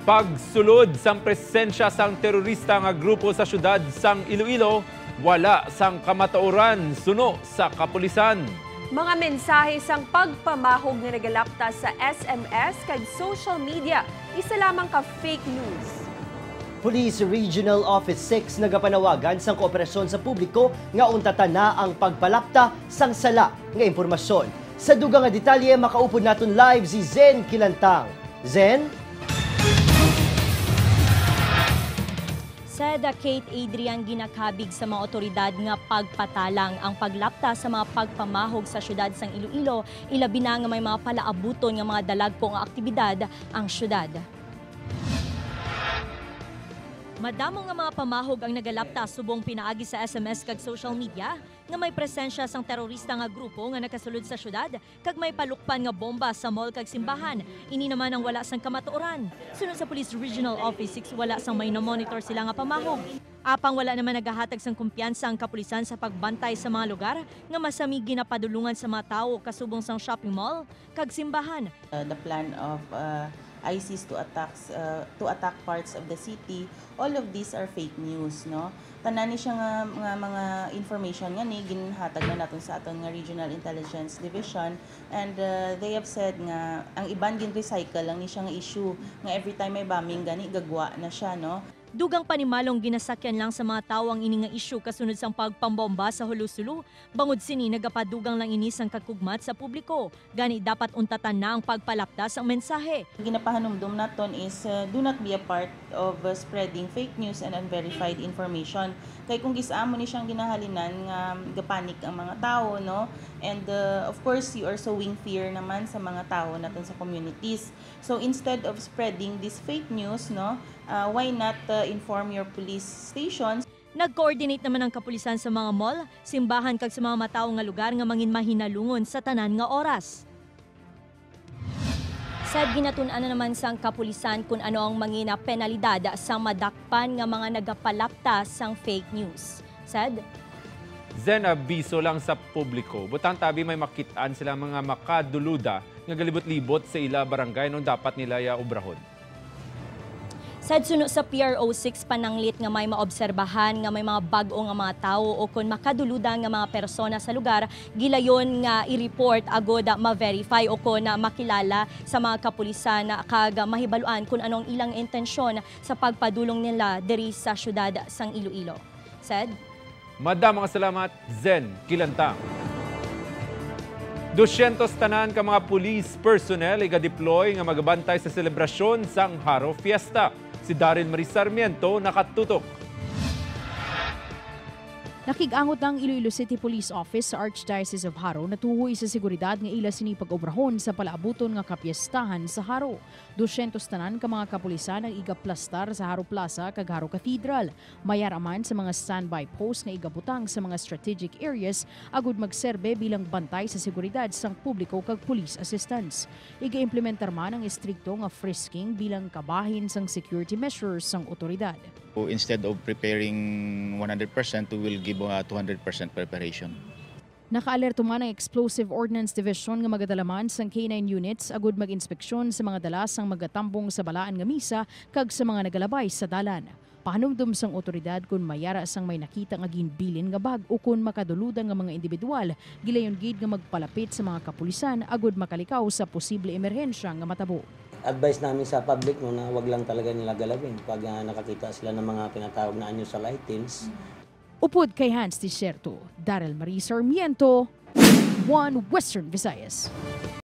Pagsulod sang presensya sang terorista nga grupo sa syudad sang Iloilo, wala sang kamatauran suno sa kapulisan. Mga mensahe sang pagpamahog na nagalapta sa SMS kag social media, isa lamang ka fake news. Police Regional Office 6 nagapanawagan sang kooperasyon sa publiko nga untatan na ang pagpalapta sang sala nga impormasyon. Sa dugang nga detalye, makaupod naton live si Zen Kilantang. Zen? Sada Kate Adrian ginakabig sa mga otoridad nga pagpatalang ang paglapta sa mga pagpamahog sa syudad sang Iloilo, ilabi na nga may mga palaabuton nga mga dalagko nga aktibidad ang syudad. Madamo nga mga pamahog ang nagalapta subong pinaagi sa SMS kag social media nga may presensya sang terorista nga grupo nga nakasulod sa syudad kag may palukpan nga bomba sa mall kag simbahan. Ini naman ang wala sang kamatuoran. Sunod sa Police Regional Office 6, wala sang may na-monitor sila nga pamahog. Apang wala naman nagahatag sang kumpiyansa ang kapulisan sa pagbantay sa mga lugar nga masami ginapadulungan sa mga tao kasubong sang shopping mall kag simbahan. The plan of ISIS to attack parts of the city, all of these are fake news, no? Tanan ni siya nga mga information nga ni ginhatag na naton sa aton nga Regional Intelligence Division, and they have said nga ang iban gin recycle lang ni siya nga issue nga every time may bombing gani gagwa na siya, no? Dugang panimalong ginasakyan lang sa mga tao ang ini nga isyu kasunod sang pagpambomba sa Hulusulu. Bangod sini nagapadugang lang ini sang kagkugmat sa publiko. Gani dapat untatan na ang pagpalaptas ang mensahe. Ginapahanumdum naton is do not be a part of spreading fake news and unverified information. Kay kung gisaamo ni siyang ginahalinan nga gapanik ang mga tao, no? And of course, you are sowing fear naman sa mga tao naton sa communities. So instead of spreading this fake news, no, why not inform your police stations? Nag-coordinate naman ang kapulisan sa mga mall, simbahan kag sa mga matawo nga lugar nga mangin mahinalungon sa tanan nga oras. Sad ginatun-an na naman sang kapulisan kung ano ang mangina penalidad sa madakpan nga mga nagapalapta sang fake news. Sad? Zen, abiso lang sa publiko. Butang tabi may makitaan sila mga makaduluda nga galibot-libot sa ila barangay nung dapat nila obrahon. Sad suno sa PRO 6 pananglit nga may maobserbahan nga may mga bag-o nga mga tao o kung makaduluda nga mga persona sa lugar, gilayon nga i-report agod ma-verify o kung makilala sa mga kapulisan kag mahibaluan kung anong ilang intensyon sa pagpadulong nila diri sa syudad sang Iloilo. Sad? Madamang salamat, Zen Kilantang. 200 tanan ka mga police personnel iga-deploy nga magabantay sa selebrasyon sang Haro Fiesta. Si Daryl Marie Sarmiento nakatutok. Nakigangot ng Iloilo City Police Office sa Archdiocese of Haro na tuhoy sa seguridad nga ila sinipag-obrahon sa palaabuton nga kapiestahan sa Haro. 200 tanan ka mga kapulisan ang igaplastar sa Haro Plaza kag Haro Cathedral. Mayaraman sa mga standby post nga igabutang sa mga strategic areas agud magserbe bilang bantay sa seguridad sang publiko kag police assistance. Iga-implementar man ang istrikto nga frisking bilang kabahin sang security measures sang otoridad. So instead of preparing 100%, we will give 200% preparation. Naka-alerto man ang Explosive Ordnance Division nga magadalaman sang K9 units agud mag-inspeksyon sa mga dalasang magatambong sa balaan nga misa kag sa mga nagalabay sa dalan. Pahanumdum sang otoridad kung mayara sang may nakita nga ginbilin nga bag o kung makaduludan nga mga individual, gilayon gid nga magpalapit sa mga kapulisan agud makalikaw sa posible emerhensya nga matabo. Advice namin sa public no, na wag lang talaga nila galawin pag nakakita sila ng mga tinatawag na anyo sa lightings. Upod kay Hans Tisierto, Daryl Marie Sarmiento, One Western Visayas.